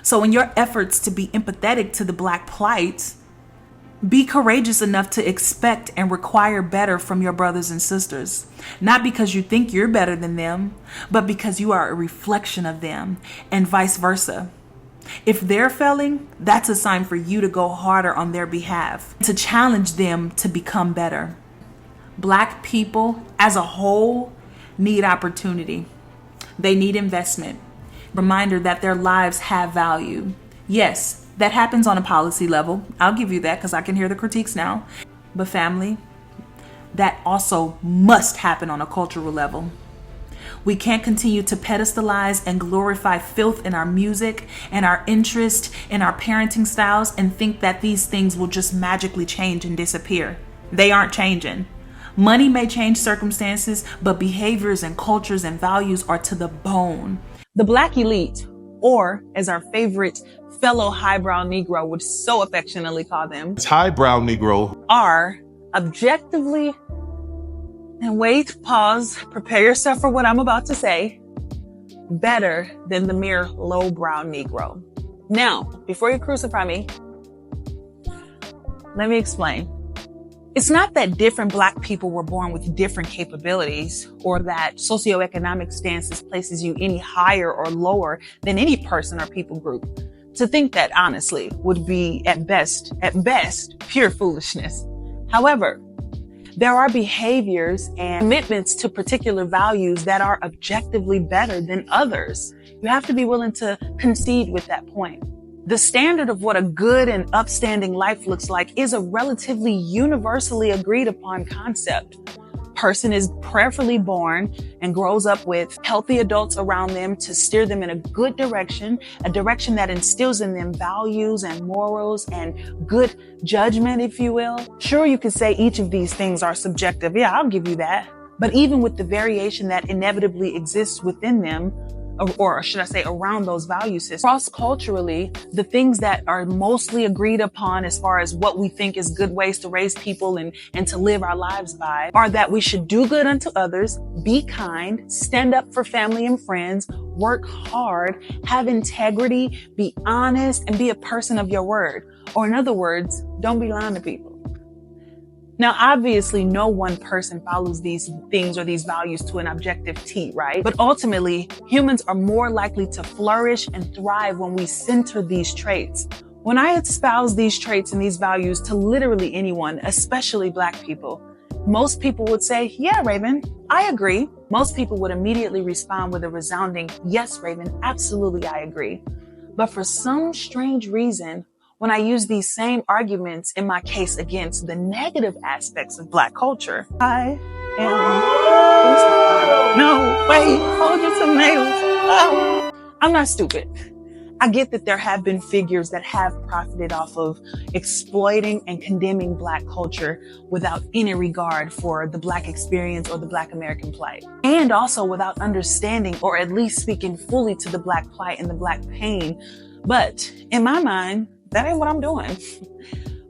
So in your efforts to be empathetic to the Black plight, be courageous enough to expect and require better from your brothers and sisters. Not because you think you're better than them, but because you are a reflection of them, and vice versa. If they're failing, that's a sign for you to go harder on their behalf, to challenge them to become better. Black people as a whole need opportunity. They need investment. Reminder that their lives have value. Yes, that happens on a policy level. I'll give you that because I can hear the critiques now. But family, that also must happen on a cultural level. We can't continue to pedestalize and glorify filth in our music and our interest in our parenting styles and think that these things will just magically change and disappear. They aren't changing. Money may change circumstances, but behaviors and cultures and values are to the bone. The Black elite, or as our favorite fellow highbrow Negro would so affectionately call them, highbrow Negro, are objectively, and wait, pause, prepare yourself for what I'm about to say, better than the mere lowbrow Negro. Now, before you crucify me, let me explain. It's not that different Black people were born with different capabilities or that socioeconomic stances places you any higher or lower than any person or people group. To think that, honestly, would be at best, pure foolishness. However, there are behaviors and commitments to particular values that are objectively better than others. You have to be willing to concede with that point. The standard of what a good and upstanding life looks like is a relatively universally agreed upon concept. Person is prayerfully born and grows up with healthy adults around them to steer them in a good direction, a direction that instills in them values and morals and good judgment, if you will. Sure, you could say each of these things are subjective. Yeah, I'll give you that. But even with the variation that inevitably exists within them, or should I say around those value systems, cross-culturally, the things that are mostly agreed upon as far as what we think is good ways to raise people and to live our lives by are that we should do good unto others, be kind, stand up for family and friends, work hard, have integrity, be honest, and be a person of your word. Or in other words, don't be lying to people. Now, obviously, no one person follows these things or these values to an objective T, right? But ultimately, humans are more likely to flourish and thrive when we center these traits. When I espouse these traits and these values to literally anyone, especially Black people, most people would say, yeah, Raven, I agree. Most people would immediately respond with a resounding, yes, Raven, absolutely, I agree. But for some strange reason, when I use these same arguments in my case against the negative aspects of Black culture, I am... No, wait, hold your tomatoes. Oh. I'm not stupid. I get that there have been figures that have profited off of exploiting and condemning Black culture without any regard for the Black experience or the Black American plight. And also without understanding or at least speaking fully to the Black plight and the Black pain. But in my mind, that ain't what I'm doing.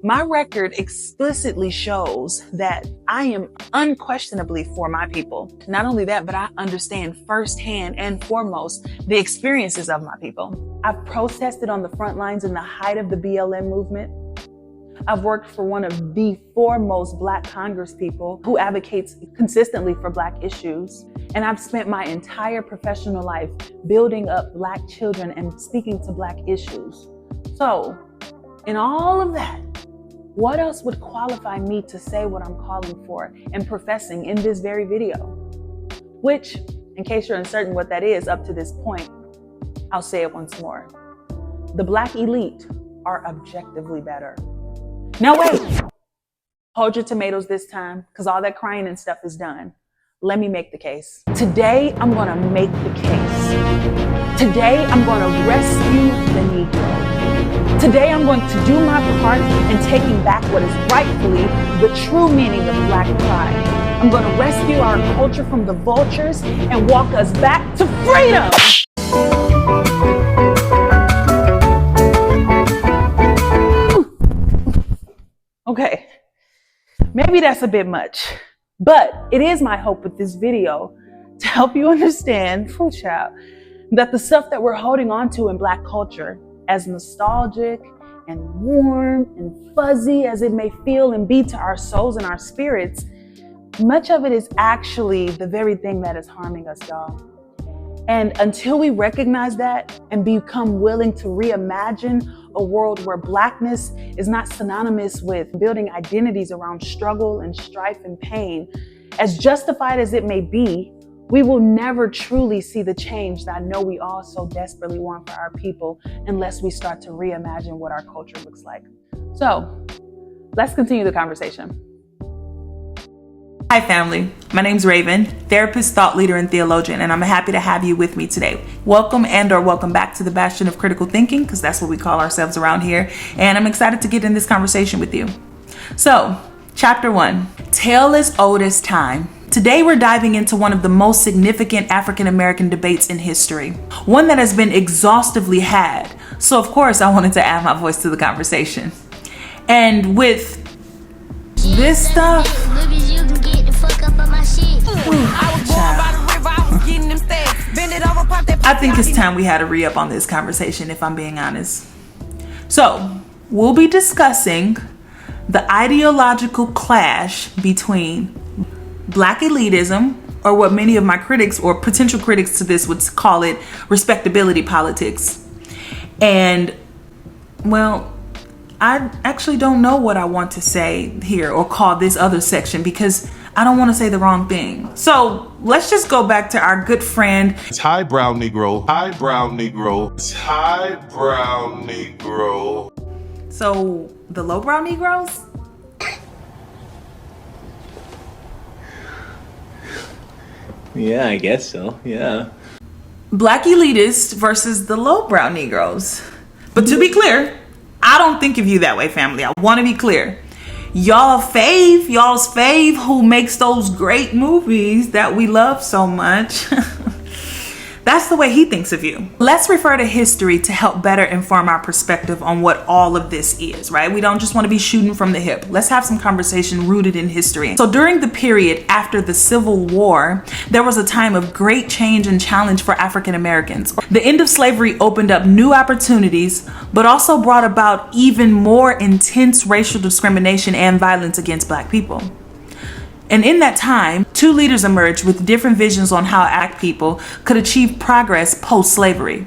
My record explicitly shows that I am unquestionably for my people. Not only that, but I understand firsthand and foremost the experiences of my people. I've protested on the front lines in the height of the BLM movement. I've worked for one of the foremost Black congresspeople who advocates consistently for Black issues. And I've spent my entire professional life building up Black children and speaking to Black issues. So, in all of that, what else would qualify me to say what I'm calling for and professing in this very video? Which, in case you're uncertain what that is up to this point, I'll say it once more. The Black elite are objectively better. Now wait, hold your tomatoes this time, because all that crying and stuff is done. Let me make the case. Today, I'm gonna make the case. Today, I'm gonna rescue the Negro. Today, I'm going to do my part in taking back what is rightfully the true meaning of Black pride. I'm going to rescue our culture from the vultures and walk us back to freedom. Okay, maybe that's a bit much, but it is my hope with this video to help you understand, that the stuff that we're holding on to in Black culture as nostalgic and warm and fuzzy as it may feel and be to our souls and our spirits, much of it is actually the very thing that is harming us, y'all. And until we recognize that and become willing to reimagine a world where Blackness is not synonymous with building identities around struggle and strife and pain, as justified as it may be, we will never truly see the change that I know we all so desperately want for our people unless we start to reimagine what our culture looks like. So let's continue the conversation. Hi family, my name's Raven, therapist, thought leader, and theologian, and I'm happy to have you with me today. Welcome or welcome back to the Bastion of Critical Thinking, because that's what we call ourselves around here, and I'm excited to get in this conversation with you. So, Chapter 1, Tale as Old as Time. Today we're diving into one of the most significant African American debates in history, one that has been exhaustively had, so of course I wanted to add my voice to the conversation. And with this stuff, I think it's time we had a re-up on this conversation, if I'm being honest. So, we'll be discussing the ideological clash between Black elitism, or what many of my critics or potential critics to this would call it, respectability politics. And, well, I actually don't know what I want to say here or call this other section because I don't want to say the wrong thing. So let's just go back to our good friend. Hi, brown Negro. Hi, brown Negro. Hi, brown Negro. So the lowbrow Negroes? Yeah, I guess so. Yeah. Black elitists versus the lowbrow Negroes. But to be clear, I don't think of you that way, family. I want to be clear. Y'all's fave who makes those great movies that we love so much. That's the way he thinks of you. Let's refer to history to help better inform our perspective on what all of this is, right? We don't just want to be shooting from the hip. Let's have some conversation rooted in history. So during the period after the Civil War, there was a time of great change and challenge for African Americans. The end of slavery opened up new opportunities, but also brought about even more intense racial discrimination and violence against Black people. And in that time, two leaders emerged with different visions on how Black people could achieve progress post-slavery: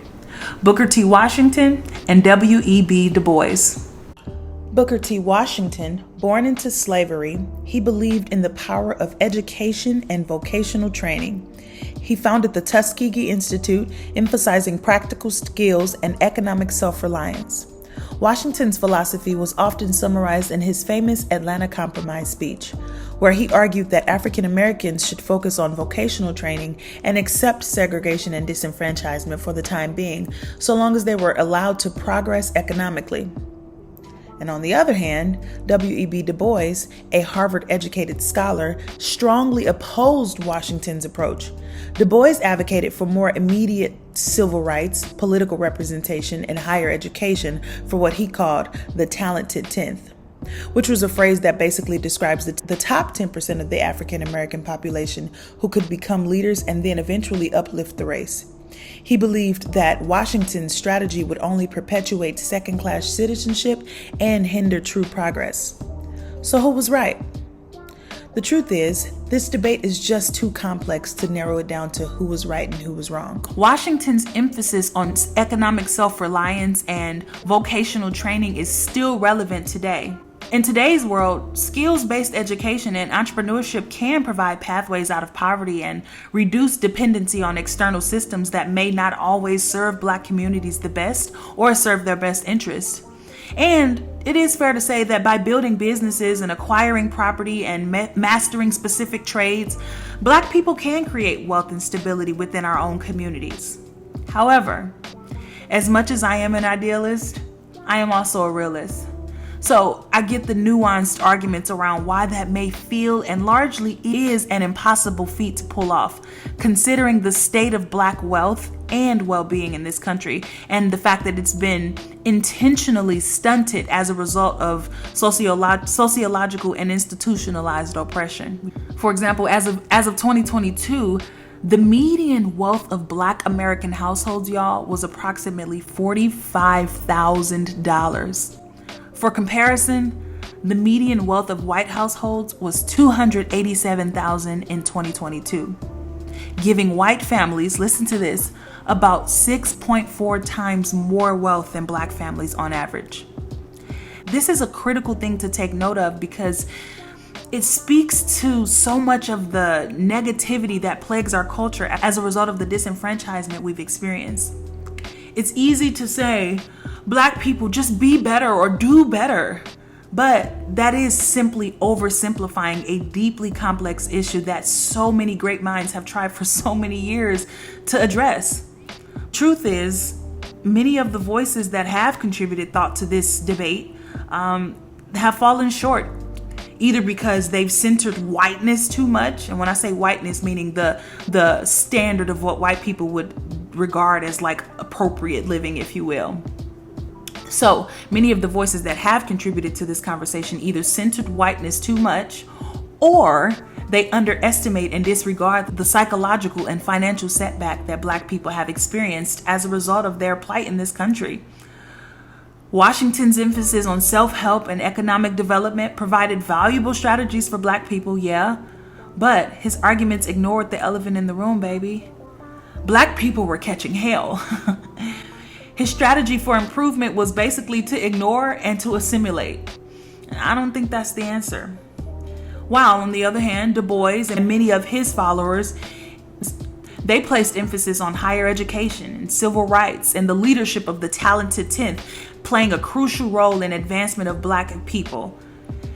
Booker T. Washington and W.E.B. Du Bois. Booker T. Washington, born into slavery, he believed in the power of education and vocational training. He founded the Tuskegee Institute, emphasizing practical skills and economic self-reliance. Washington's philosophy was often summarized in his famous Atlanta Compromise speech, where he argued that African Americans should focus on vocational training and accept segregation and disenfranchisement for the time being, so long as they were allowed to progress economically. And on the other hand, W.E.B. Du Bois, a Harvard-educated scholar, strongly opposed Washington's approach. Du Bois advocated for more immediate civil rights, political representation, and higher education for what he called the talented 10th, which was a phrase that basically describes the top 10% of the African American population who could become leaders and then eventually uplift the race. He believed that Washington's strategy would only perpetuate second-class citizenship and hinder true progress. So who was right? The truth is, this debate is just too complex to narrow it down to who was right and who was wrong. Washington's emphasis on economic self-reliance and vocational training is still relevant today. In today's world, skills-based education and entrepreneurship can provide pathways out of poverty and reduce dependency on external systems that may not always serve Black communities the best or serve their best interests. And it is fair to say that by building businesses and acquiring property and mastering specific trades, Black people can create wealth and stability within our own communities. However, as much as I am an idealist, I am also a realist. So I get the nuanced arguments around why that may feel and largely is an impossible feat to pull off, considering the state of Black wealth and well-being in this country and the fact that it's been intentionally stunted as a result of sociological and institutionalized oppression. For example, as of 2022, The median wealth of Black American households, y'all, was approximately $45,000. For comparison, the median wealth of white households was $287,000 in 2022, giving white families, listen to this, about 6.4 times more wealth than Black families on average. This is a critical thing to take note of because it speaks to so much of the negativity that plagues our culture as a result of the disenfranchisement we've experienced. It's easy to say, Black people, just be better or do better. But that is simply oversimplifying a deeply complex issue that so many great minds have tried for so many years to address. Truth is, many of the voices that have contributed thought to this debate have fallen short, either because they've centered whiteness too much. And when I say whiteness, meaning the standard of what white people would regard as like appropriate living, if you will. So many of the voices that have contributed to this conversation either centered whiteness too much, or they underestimate and disregard the psychological and financial setback that Black people have experienced as a result of their plight in this country. Washington's emphasis on self-help and economic development provided valuable strategies for Black people, yeah, but his arguments ignored the elephant in the room, baby. Black people were catching hell. His strategy for improvement was basically to ignore and to assimilate. And I don't think that's the answer. While, on the other hand, Du Bois and many of his followers, they placed emphasis on higher education and civil rights and the leadership of the talented 10th, playing a crucial role in advancement of Black people.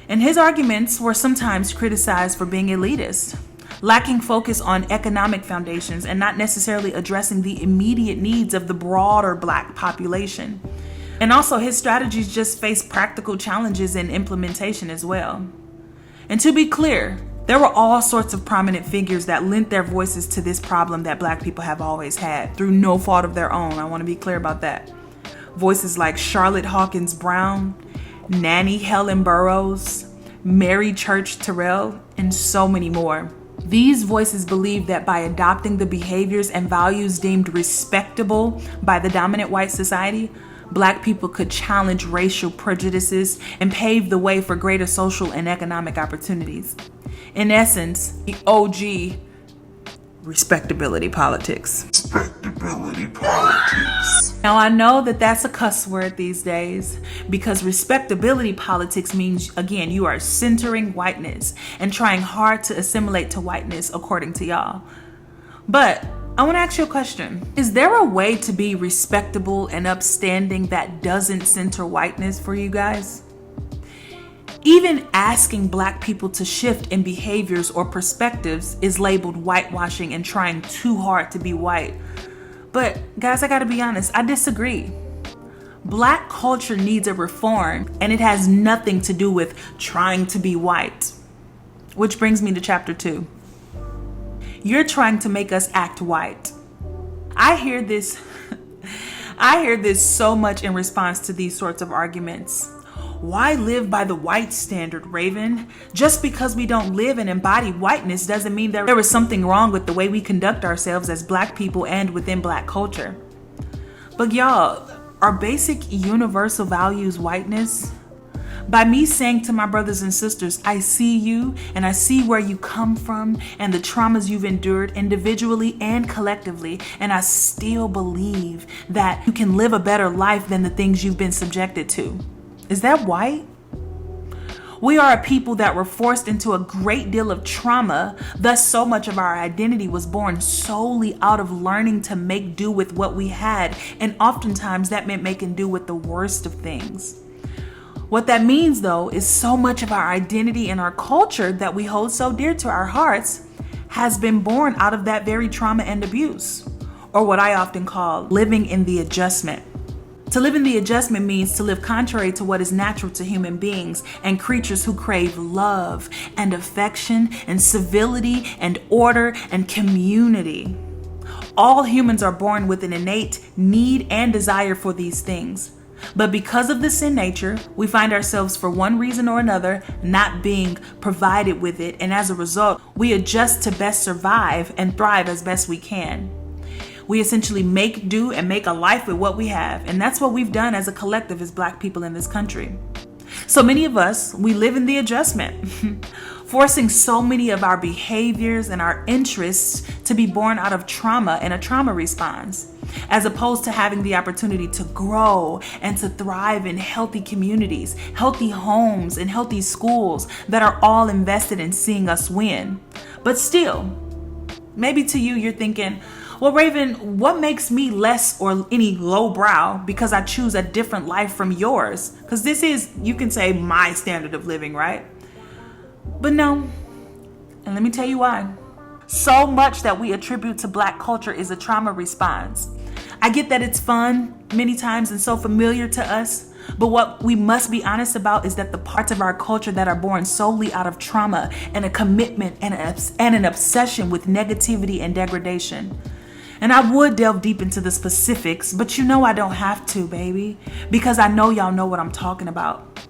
And his arguments were sometimes criticized for being elitist, lacking focus on economic foundations and not necessarily addressing the immediate needs of the broader Black population. And also, his strategies just faced practical challenges in implementation as well. And to be clear, there were all sorts of prominent figures that lent their voices to this problem that Black people have always had through no fault of their own. I want to be clear about that. Voices like Charlotte Hawkins Brown, Nannie Helen Burroughs, Mary Church Terrell, and so many more. These voices believed that by adopting the behaviors and values deemed respectable by the dominant white society, Black people could challenge racial prejudices and pave the way for greater social and economic opportunities. In essence, the OG respectability politics. Respectability politics. Now, I know that that's a cuss word these days because respectability politics means, again, you are centering whiteness and trying hard to assimilate to whiteness according to y'all. But I want to ask you a question. Is there a way to be respectable and upstanding that doesn't center whiteness for you guys? Even asking Black people to shift in behaviors or perspectives is labeled whitewashing and trying too hard to be white. But guys, I gotta be honest, I disagree. Black culture needs a reform, and it has nothing to do with trying to be white. Which brings me to chapter 2. You're trying to make us act white. I hear this so much in response to these sorts of arguments. Why live by the white standard, Raven? Just because we don't live and embody whiteness doesn't mean that there is something wrong with the way we conduct ourselves as Black people and within Black culture. But y'all, are basic universal values whiteness? By me saying to my brothers and sisters, I see you and I see where you come from and the traumas you've endured individually and collectively, and I still believe that you can live a better life than the things you've been subjected to. Is that white? We are a people that were forced into a great deal of trauma, thus so much of our identity was born solely out of learning to make do with what we had, and oftentimes that meant making do with the worst of things. What that means, though, is so much of our identity and our culture that we hold so dear to our hearts has been born out of that very trauma and abuse, or what I often call living in the adjustment. To live in the adjustment means to live contrary to what is natural to human beings and creatures who crave love and affection and civility and order and community. All humans are born with an innate need and desire for these things. But because of the sin nature, we find ourselves for one reason or another not being provided with it. And as a result, we adjust to best survive and thrive as best we can. We essentially make do and make a life with what we have. And that's what we've done as a collective as Black people in this country. So many of us, we live in the adjustment, forcing so many of our behaviors and our interests to be born out of trauma and a trauma response, as opposed to having the opportunity to grow and to thrive in healthy communities, healthy homes, and healthy schools that are all invested in seeing us win. But still, maybe to you, you're thinking, well, Raven, what makes me less or any lowbrow because I choose a different life from yours? Because this is, you can say, my standard of living, right? But no, and let me tell you why. So much that we attribute to Black culture is a trauma response. I get that it's fun many times and so familiar to us, but what we must be honest about is that the parts of our culture that are born solely out of trauma and a commitment and an obsession with negativity and degradation. And I would delve deep into the specifics, but you know I don't have to, baby, because I know y'all know what I'm talking about.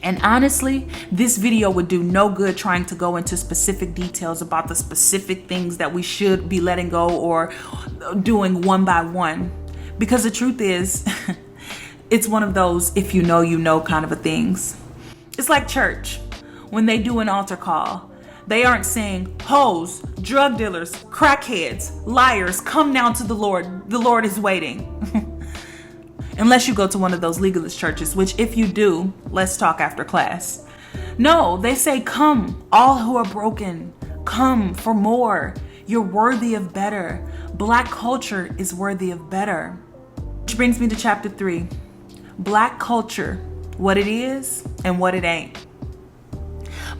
And honestly, this video would do no good trying to go into specific details about the specific things that we should be letting go or doing one by one. Because the truth is, it's one of those if you know kind of a things. It's like church. When they do an altar call, they aren't saying, hoes, drug dealers, crackheads, liars, come down to the Lord. The Lord is waiting. Unless you go to one of those legalist churches, which if you do, let's talk after class. No, they say, come, all who are broken, come for more. You're worthy of better. Black culture is worthy of better. Which brings me to chapter 3. Black culture, what it is and what it ain't.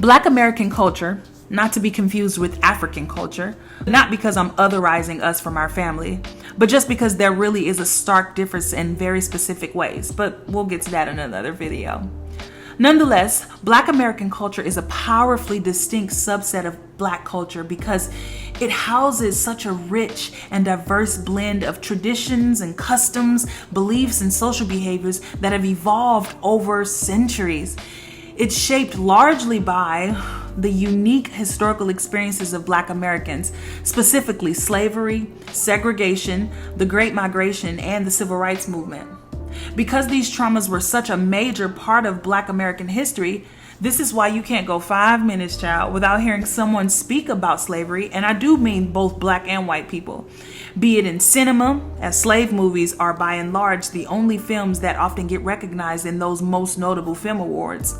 Black American culture, not to be confused with African culture, not because I'm otherizing us from our family, but just because there really is a stark difference in very specific ways. But we'll get to that in another video. Nonetheless, Black American culture is a powerfully distinct subset of Black culture because it houses such a rich and diverse blend of traditions and customs, beliefs, and social behaviors that have evolved over centuries. It's shaped largely by the unique historical experiences of Black Americans, specifically slavery, segregation, the Great Migration, and the Civil Rights Movement. Because these traumas were such a major part of Black American history, this is why you can't go 5 minutes, child, without hearing someone speak about slavery, and I do mean both Black and white people. Be it in cinema, as slave movies are by and large the only films that often get recognized in those most notable film awards,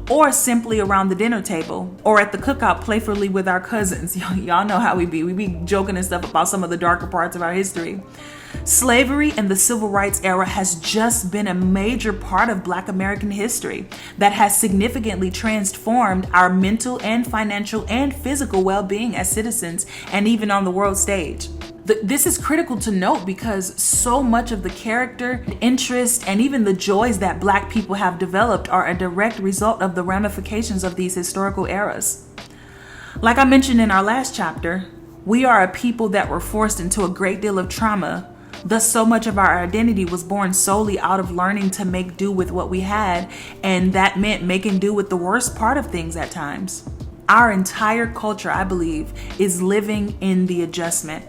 or simply around the dinner table, or at the cookout playfully with our cousins. Y'all know how we be. We be joking and stuff about some of the darker parts of our history. Slavery and the Civil Rights era has just been a major part of Black American history that has significantly transformed our mental and financial and physical well-being as citizens and even on the world stage. This is critical to note because so much of the character, interest, and even the joys that Black people have developed are a direct result of the ramifications of these historical eras. Like I mentioned in our last chapter, we are a people that were forced into a great deal of trauma. Thus, so much of our identity was born solely out of learning to make do with what we had, and that meant making do with the worst part of things at times. Our entire culture, I believe, is living in the adjustment.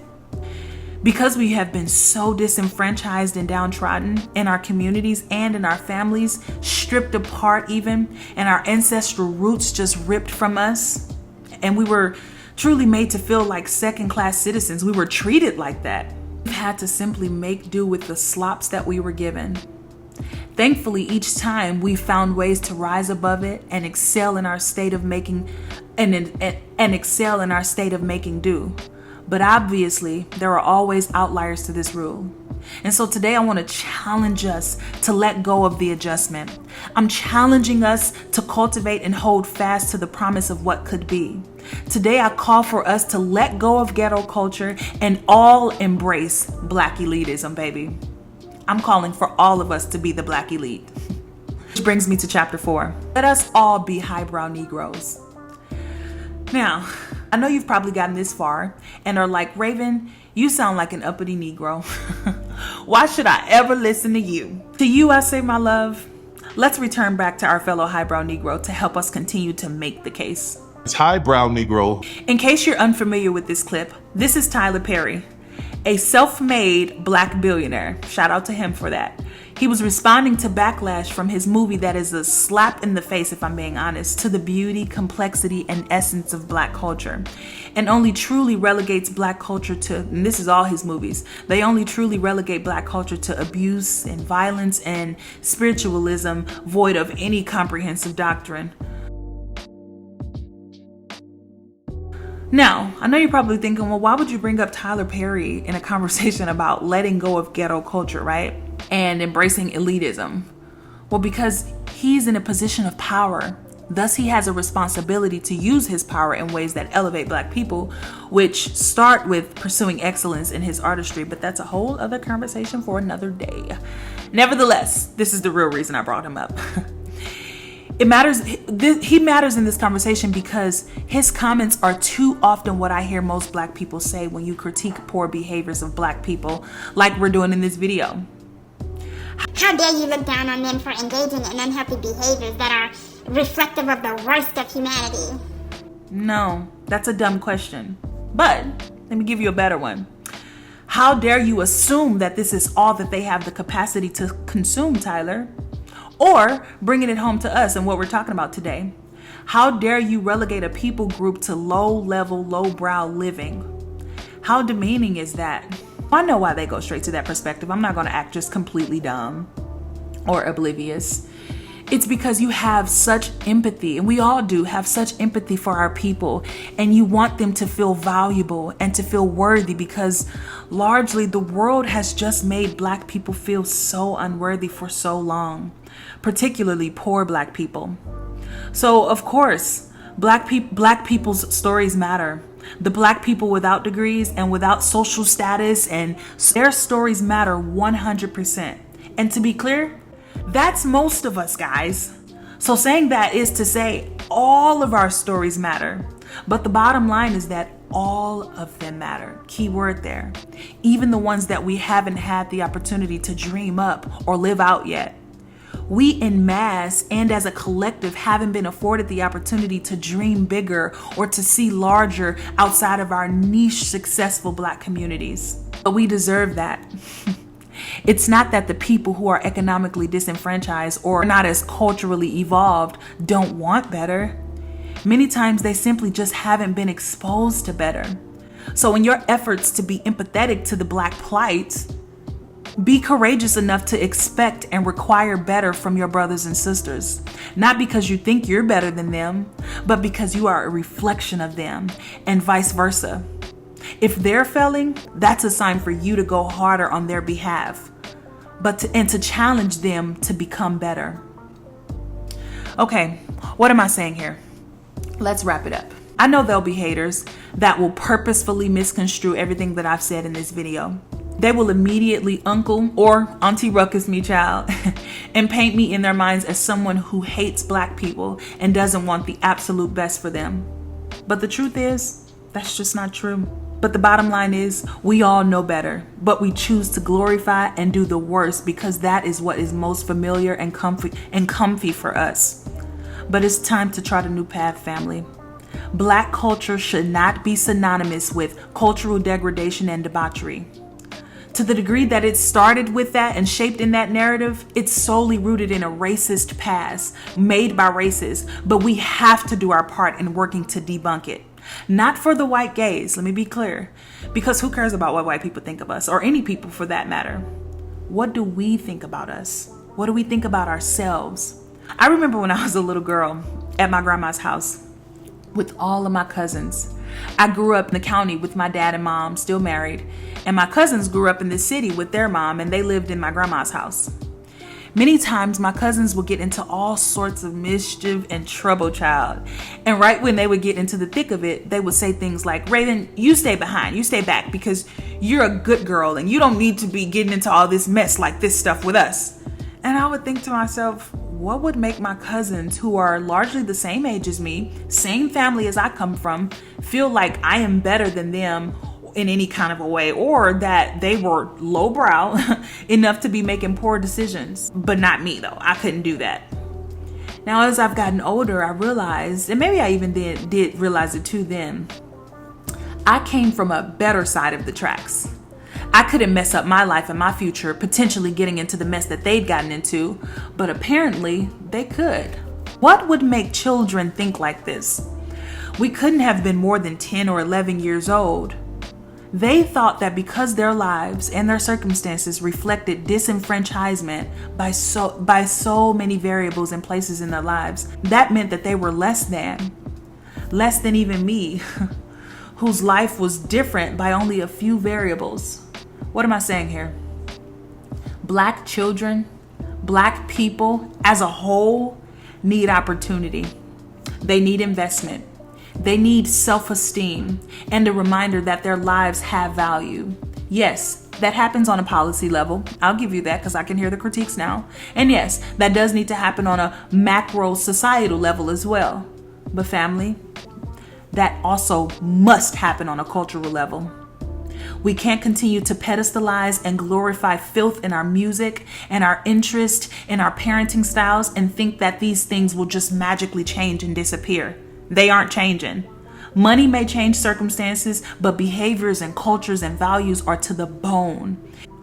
Because we have been so disenfranchised and downtrodden in our communities and in our families, stripped apart even, and our ancestral roots just ripped from us, and we were truly made to feel like second-class citizens. We were treated like that. We've had to simply make do with the slops that we were given. Thankfully, each time we found ways to rise above it and excel in our state of making do. But obviously, there are always outliers to this rule. And so today I want to challenge us to let go of the adjustment. I'm challenging us to cultivate and hold fast to the promise of what could be. Today I call for us to let go of ghetto culture and all embrace Black elitism, baby. I'm calling for all of us to be the Black elite. Which brings me to chapter 4. Let us all be highbrow Negroes. Now, I know you've probably gotten this far and are like, Raven, you sound like an uppity Negro. Why should I ever listen to you? To you, I say, my love, let's return back to our fellow highbrow Negro to help us continue to make the case. It's highbrow Negro. In case you're unfamiliar with this clip, this is Tyler Perry, a self-made black billionaire. Shout out to him for that. He was responding to backlash from his movie that is a slap in the face, if I'm being honest, to the beauty, complexity, and essence of black culture. And only truly relegates black culture to, and this is all his movies, they only truly relegate black culture to abuse and violence and spiritualism void of any comprehensive doctrine. Now, I know you're probably thinking, well, why would you bring up Tyler Perry in a conversation about letting go of ghetto culture, right? And embracing elitism? Well, because he's in a position of power. Thus, he has a responsibility to use his power in ways that elevate black people, which start with pursuing excellence in his artistry. But that's a whole other conversation for another day. Nevertheless, this is the real reason I brought him up. It matters. He matters in this conversation because his comments are too often what I hear most black people say when you critique poor behaviors of black people, like we're doing in this video. How dare you look down on them for engaging in unhealthy behaviors that are reflective of the worst of humanity? No, that's a dumb question. But let me give you a better one. How dare you assume that this is all that they have the capacity to consume, Tyler? Or bringing it home to us and what we're talking about today. How dare you relegate a people group to low-level, low-brow living? How demeaning is that? I know why they go straight to that perspective. I'm not going to act just completely dumb or oblivious. It's because you have such empathy, and we all do have such empathy for our people, and you want them to feel valuable and to feel worthy because largely the world has just made black people feel so unworthy for so long, particularly poor black people. So of course, black people's stories matter. The black people without degrees and without social status, and their stories matter 100%. And to be clear, that's most of us, guys. So saying that is to say all of our stories matter. But the bottom line is that all of them matter. Key word there. Even the ones that we haven't had the opportunity to dream up or live out yet. We in mass and as a collective haven't been afforded the opportunity to dream bigger or to see larger outside of our niche successful black communities. But we deserve that. It's not that the people who are economically disenfranchised or not as culturally evolved don't want better. Many times they simply just haven't been exposed to better. So in your efforts to be empathetic to the black plight, be courageous enough to expect and require better from your brothers and sisters. Not because you think you're better than them, but because you are a reflection of them, and vice versa. If they're failing, that's a sign for you to go harder on their behalf, and to challenge them to become better. Okay, what am I saying here? Let's wrap it up. I know there'll be haters that will purposefully misconstrue everything that I've said in this video. They will immediately Uncle or Auntie Ruckus me, child, and paint me in their minds as someone who hates black people and doesn't want the absolute best for them. But the truth is, that's just not true. But the bottom line is, we all know better, but we choose to glorify and do the worst because that is what is most familiar and comfy for us. But it's time to try a new path, family. Black culture should not be synonymous with cultural degradation and debauchery. To the degree that it started with that and shaped in that narrative, it's solely rooted in a racist past made by racists, but we have to do our part in working to debunk it. Not for the white gaze, let me be clear, because who cares about what white people think of us, or any people for that matter? What do we think about us? What do we think about ourselves? I remember when I was a little girl at my grandma's house with all of my cousins. I grew up in the county with my dad and mom, still married, and my cousins grew up in the city with their mom, and they lived in my grandma's house. Many times my cousins would get into all sorts of mischief and trouble, child. And right when they would get into the thick of it, they would say things like, Raven, you stay behind, you stay back because you're a good girl and you don't need to be getting into all this mess like this stuff with us. And I would think to myself, what would make my cousins, who are largely the same age as me, same family as I come from, feel like I am better than them in any kind of a way, or that they were lowbrow enough to be making poor decisions. But not me though. I couldn't do that. Now, as I've gotten older, I realized, and maybe I even did realize it too then, I came from a better side of the tracks. I couldn't mess up my life and my future, potentially getting into the mess that they'd gotten into, but apparently they could. What would make children think like this? We couldn't have been more than 10 or 11 years old. They thought that because their lives and their circumstances reflected disenfranchisement by so many variables and places in their lives, that meant that they were less than even me, whose life was different by only a few variables. What am I saying here? Black children, Black people as a whole need opportunity. They need investment. They need self-esteem and a reminder that their lives have value. Yes, that happens on a policy level. I'll give you that because I can hear the critiques now. And yes, that does need to happen on a macro societal level as well. But family, that also must happen on a cultural level. We can't continue to pedestalize and glorify filth in our music and our interest in our parenting styles and think that these things will just magically change and disappear. They aren't changing. Money may change circumstances, but behaviors and cultures and values are to the bone.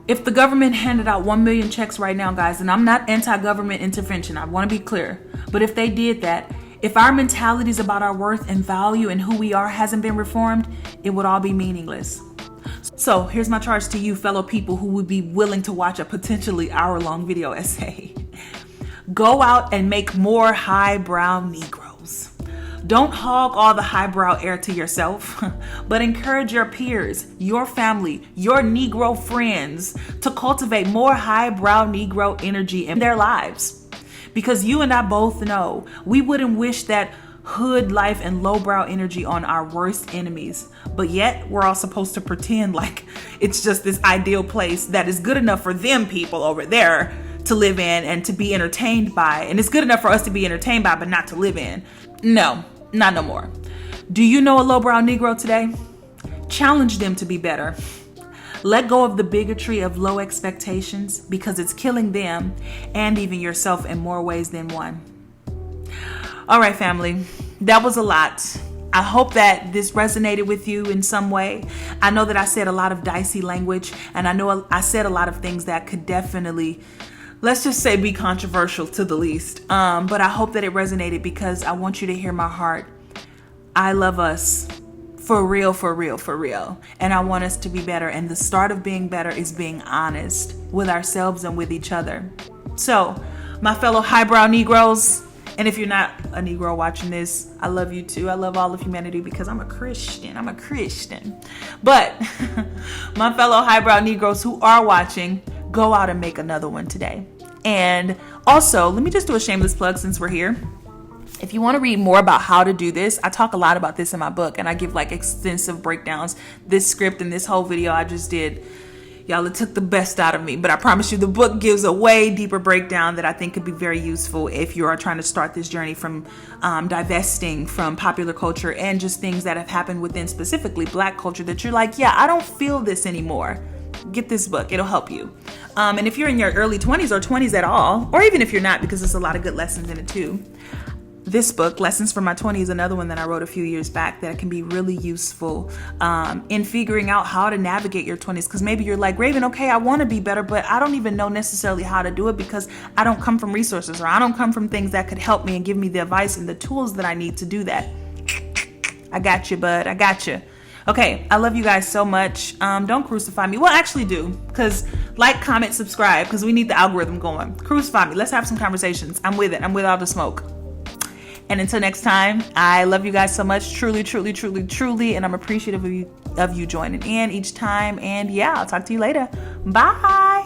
If the government handed out 1 million checks right now, guys, and I'm not anti-government intervention, I want to be clear, but if they did that, if our mentalities about our worth and value and who we are hasn't been reformed, it would all be meaningless. So here's my charge to you, fellow people who would be willing to watch a potentially hour-long video essay. Go out and make more highbrow Negroes. Don't hog all the highbrow air to yourself, but encourage your peers, your family, your Negro friends to cultivate more highbrow Negro energy in their lives. Because you and I both know we wouldn't wish that hood life and lowbrow energy on our worst enemies, but yet we're all supposed to pretend like it's just this ideal place that is good enough for them people over there to live in and to be entertained by, and it's good enough for us to be entertained by but not to live in. No, not no more. Do you know a lowbrow Negro today? Challenge them to be better. Let go of the bigotry of low expectations because it's killing them and even yourself in more ways than one. All right, family, that was a lot. I hope that this resonated with you in some way. I know that I said a lot of dicey language, and I know I said a lot of things that could definitely, let's just say, be controversial to the least. But I hope that it resonated because I want you to hear my heart. I love us for real, for real, for real. And I want us to be better. And the start of being better is being honest with ourselves and with each other. So, my fellow highbrow Negroes, and if you're not a Negro watching this, I love you too. I love all of humanity because I'm a Christian. But my fellow highbrow Negroes who are watching, go out and make another one today. And also, let me just do a shameless plug since we're here. If you want to read more about how to do this, I talk a lot about this in my book and I give like extensive breakdowns. This script and this whole video I just did, y'all, it took the best out of me, but I promise you the book gives a way deeper breakdown that I think could be very useful if you are trying to start this journey from divesting from popular culture and just things that have happened within specifically Black culture that you're like, yeah, I don't feel this anymore. Get this book. It'll help you. And if you're in your early 20s or 20s at all, or even if you're not, because there's a lot of good lessons in it too, this book, Lessons from My 20s, is another one that I wrote a few years back that can be really useful in figuring out how to navigate your 20s. Because maybe you're like, Raven, okay, I want to be better, but I don't even know necessarily how to do it because I don't come from resources or I don't come from things that could help me and give me the advice and the tools that I need to do that. I got you, bud. I got you. Okay, I love you guys so much. Don't crucify me. Well, actually do, because like, comment, subscribe, because we need the algorithm going. Crucify me. Let's have some conversations. I'm with it. I'm with all the smoke. And until next time, I love you guys so much. Truly, truly, truly, truly. And I'm appreciative of you joining in each time. And yeah, I'll talk to you later. Bye.